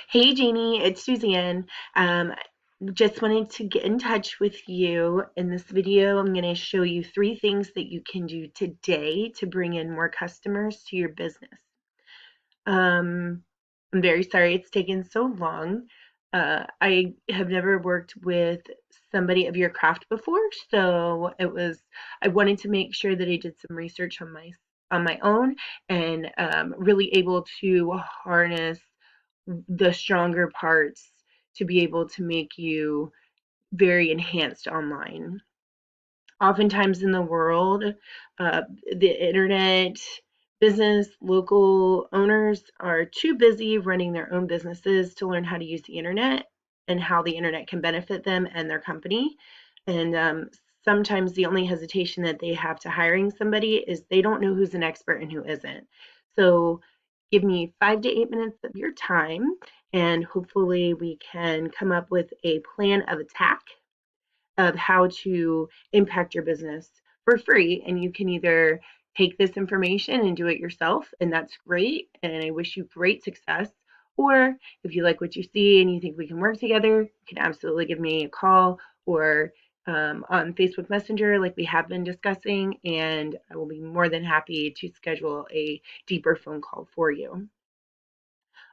Hey Janie, it's Suzanne. Um, just wanted to get in touch with you. In this video, I'm going to show you 3 things that you can do today to bring in more customers to your business. Um, I'm very sorry it's taken so long. I have never worked with somebody of your craft before, so I wanted to make sure that I did some research on my own and really able to harness the stronger parts to be able to make you very enhanced online. Oftentimes in the world, the internet business local owners are too busy running their own businesses to learn how to use the internet and how the internet can benefit them and their company. And sometimes the only hesitation that they have to hiring somebody is they don't know who's an expert and who isn't. So give me 5 to 8 minutes of your time, and hopefully we can come up with a plan of attack of how to impact your business for free. And you can either take this information and do it yourself, and that's great. And I wish you great success. Or if you like what you see and you think we can work together, you can absolutely give me a call or on Facebook Messenger, like we have been discussing, and I will be more than happy to schedule a deeper phone call for you.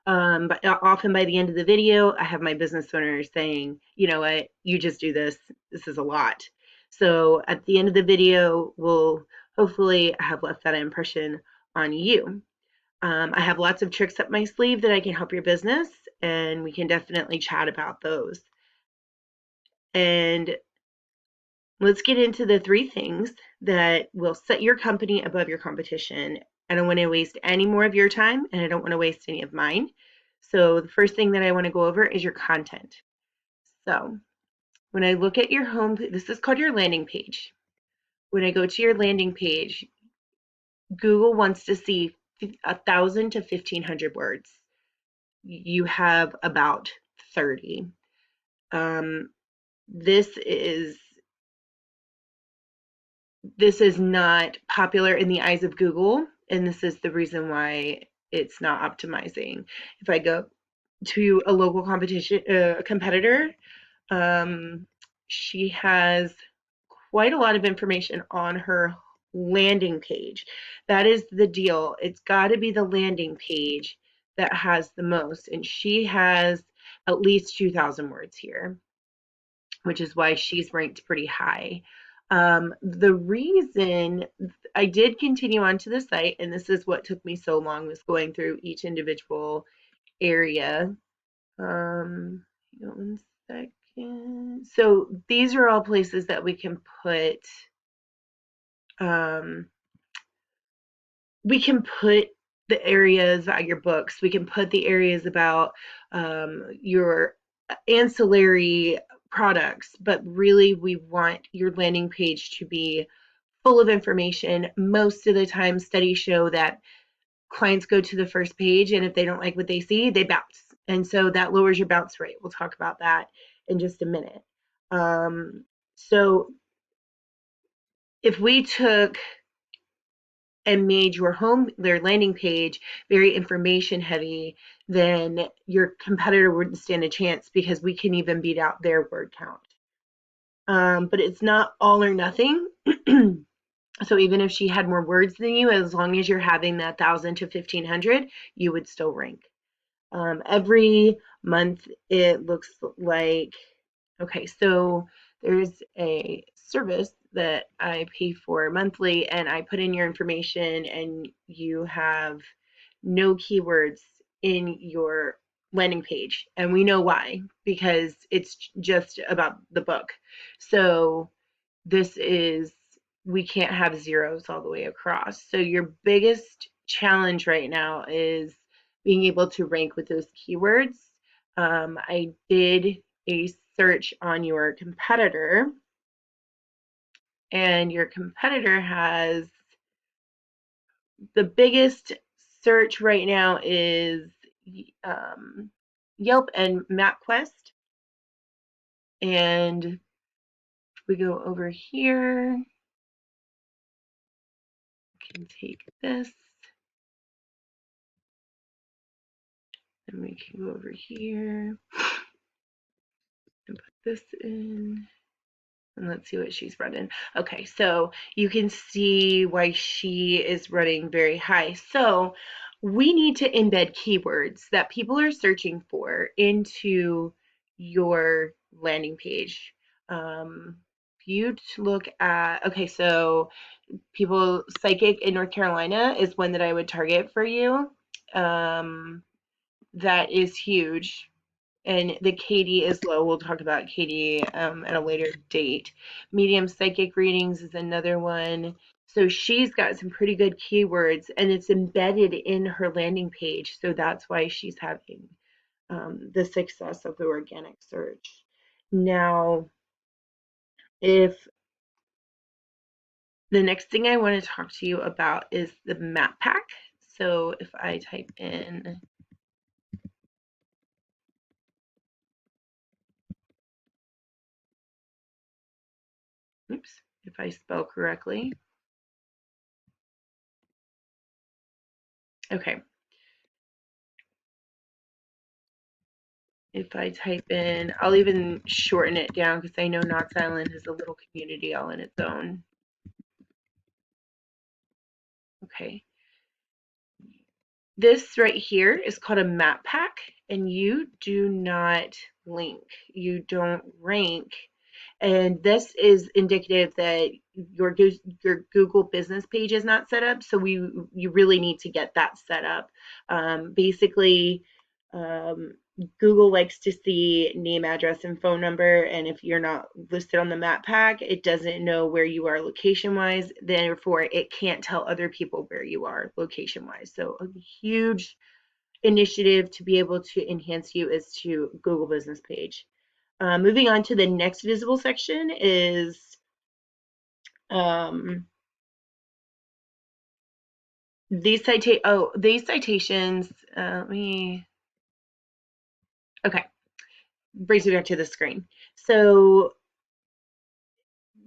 But often by the end of the video, I have my business owners saying, you know what, you just do this. This is a lot. So at the end of the video, we'll hopefully have left that impression on you. I have lots of tricks up my sleeve that I can help your business, and we can definitely chat about those. And let's get into the 3 things that will set your company above your competition. I don't want to waste any more of your time, and I don't want to waste any of mine. So the first thing that I want to go over is your content. So when I look at your home, this is called your landing page. When I go to your landing page, Google wants to see 1,000 to 1,500 words. You have about 30. Um, this is this is not popular in the eyes of Google, and this is the reason why it's not optimizing. If I go to a local competitor, um, she has quite a lot of information on her landing page. That is the deal. It's got to be the landing page that has the most, and she has at least 2,000 words here, which is why she's ranked pretty high. The reason I did continue onto the site, and this is what took me so long, was going through each individual area. Hang on 1 second. So these are all places that um, we can put the areas about your books. We can put the areas about your ancillary products, but really we want your landing page to be full of information. Most of the time, studies show that clients go to the first page, and if they don't like what they see, they bounce. And so that lowers your bounce rate. We'll talk about that in just a minute. So if we took and made their landing page very information heavy, then your competitor wouldn't stand a chance because we can even beat out their word count. But it's not all or nothing. So even if she had more words than you, as long as you're having that 1,000 to 1,500, you would still rank. Every month it looks like, okay, so there's a service that I pay for monthly, and I put in your information and you have no keywords in your landing page. And we know why, because it's just about the book. So this is, we can't have zeros all the way across. So your biggest challenge right now is being able to rank with those keywords. I did a search on your competitor, and your competitor has the biggest search right now is Yelp and MapQuest. And we go over here, I can take this. And we can go over here and put this in. And let's see what she's running. Okay, so you can see why she is running very high. So we need to embed keywords that people are searching for into your landing page. If you look at, okay, so people, psychic in North Carolina is one that I would target for you. That is huge. And the Katie is low. We'll talk about Katie at a later date. Medium psychic readings is another one. So she's got some pretty good keywords, and it's embedded in her landing page. So that's why she's having the success of the organic search. Now, if the next thing I want to talk to you about is the map pack. So if I type in, oops, if I spell correctly. Okay. If I type in, I'll even shorten it down because I know Knox Island is a little community all in its own. Okay. This right here is called a map pack, and you do not link. You don't rank. And this is indicative that your Google business page is not set up. So you really need to get that set up. Basically, um, Google likes to see name, address, and phone number. And if you're not listed on the map pack, it doesn't know where you are location wise. Therefore, it can't tell other people where you are location wise. So a huge initiative to be able to enhance you is to Google business page. Moving on to the next visible section is these citations. Let me. Okay, brings me back to the screen. So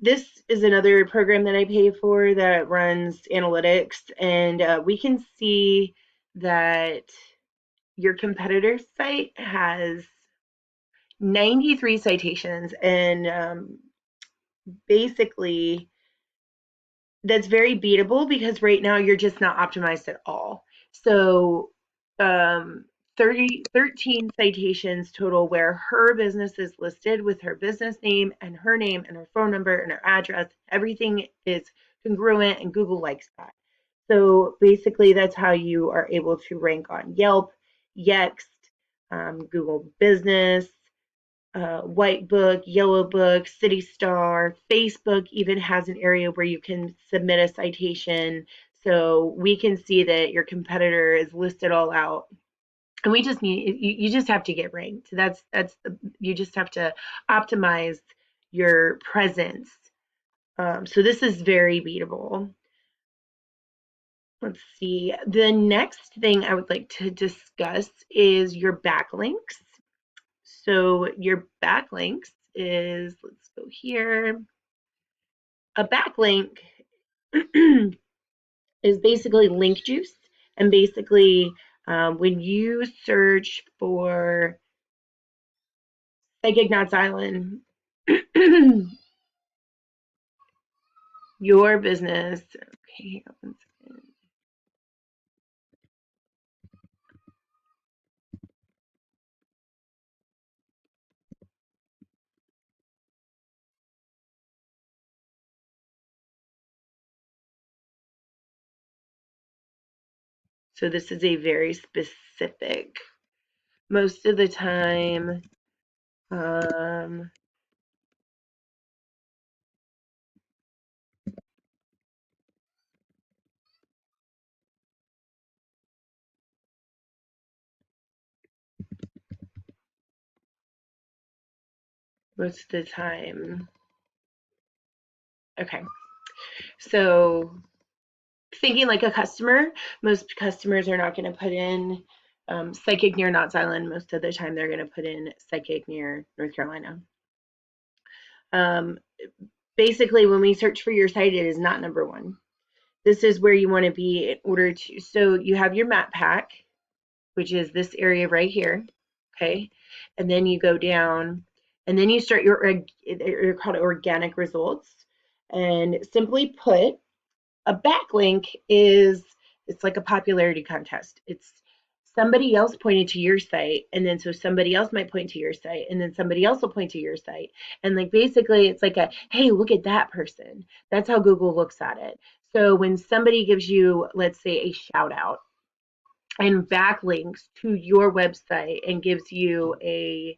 this is another program that I pay for that runs analytics, and we can see that your competitor's site has 93 citations, and basically that's very beatable because right now you're just not optimized at all. So 13 citations total where her business is listed with her business name and her phone number and her address. Everything is congruent and Google likes that. So basically that's how you are able to rank on Yelp, Yext, Google Business, White Book, Yellow Book, City Star, Facebook even has an area where you can submit a citation. So we can see that your competitor is listed all out. And we just need you just have to get ranked. You just have to optimize your presence. So this is very beatable. Let's see. The next thing I would like to discuss is your backlinks. So your backlinks is, let's go here. A backlink is basically link juice. And basically, when you search for Psychic Knots Island, your business, okay, so this is a very specific, most of the time, most of the time, okay, so thinking like a customer, most customers are not going to put in psychic near Knots Island. Most of the time, they're going to put in psychic near North Carolina. Um, Basically, when we search for your site, it is not number one. This is where you want to be in order to. So you have your map pack. which is this area right here, okay? And then you go down, and then you start you're called organic results. And simply put, a backlink is, it's like a popularity contest. It's somebody else pointed to your site, and then so somebody else might point to your site, and then somebody else will point to your site. And like basically it's like a, hey, look at that person. That's how Google looks at it. So when somebody gives you, let's say, a shout out and backlinks to your website and gives you a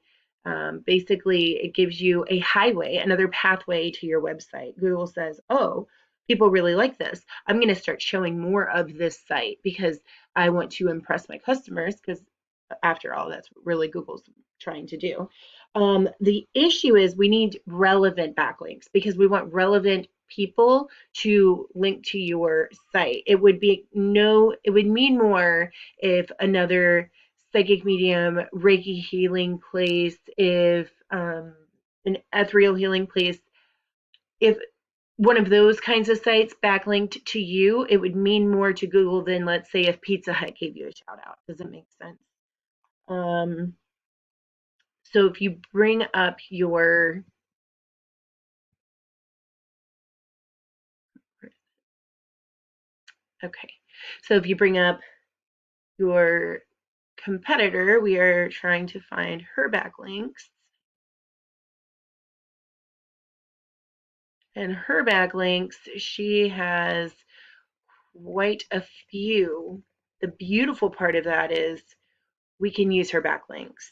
basically it gives you a highway, another pathway to your website. Google says, oh, people really like this. I'm going to start showing more of this site because I want to impress my customers, because after all, that's what really Google's trying to do. The issue is we need relevant backlinks because we want relevant people to link to your site. It would mean more if another psychic medium, Reiki healing place, if an ethereal healing place, if one of those kinds of sites backlinked to you, it would mean more to Google than, let's say, if Pizza Hut gave you a shout out. Does it make sense? Um, so if you bring up your, okay, so if you bring up your competitor, we are trying to find her backlinks. And her backlinks, she has quite a few. The beautiful part of that is we can use her backlinks.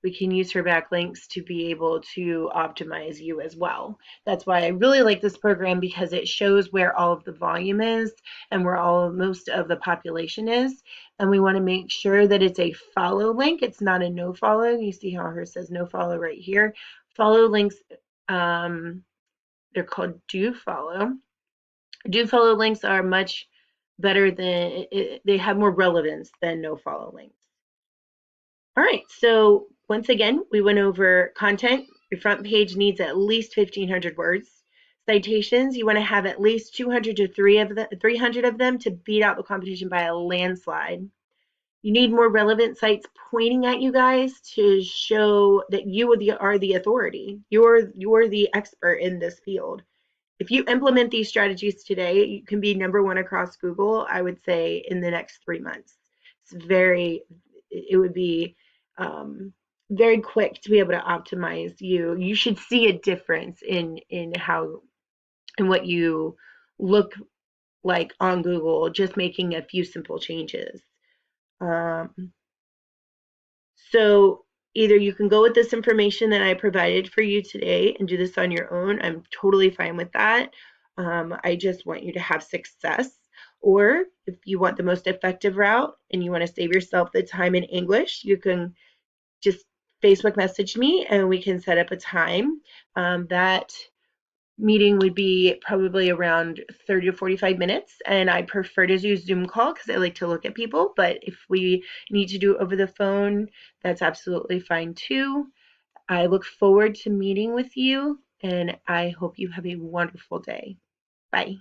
We can use her backlinks to be able to optimize you as well. That's why I really like this program, because it shows where all of the volume is and where most of the population is. And we want to make sure that it's a follow link. It's not a no follow. You see how hers says no follow right here. Follow links, they're called do follow. Do follow links are much better than, they have more relevance than no follow links. All right, so once again, we went over content. Your front page needs at least 1,500 words. Citations, you want to have at least 200 to 300 of them to beat out the competition by a landslide. You need more relevant sites pointing at you guys to show that you are the authority. You're the expert in this field. If you implement these strategies today, you can be #1 across Google, I would say, in the next 3 months. It would be very quick to be able to optimize you. You should see a difference in what you look like on Google, just making a few simple changes. So either you can go with this information that I provided for you today and do this on your own. I'm totally fine with that. I just want you to have success. Or if you want the most effective route and you want to save yourself the time in English, you can just Facebook message me and we can set up a time. That meeting would be probably around 30 to 45 minutes, and I prefer to do Zoom call because I like to look at people, but if we need to do it over the phone, that's absolutely fine too. I look forward to meeting with you, and I hope you have a wonderful day. Bye.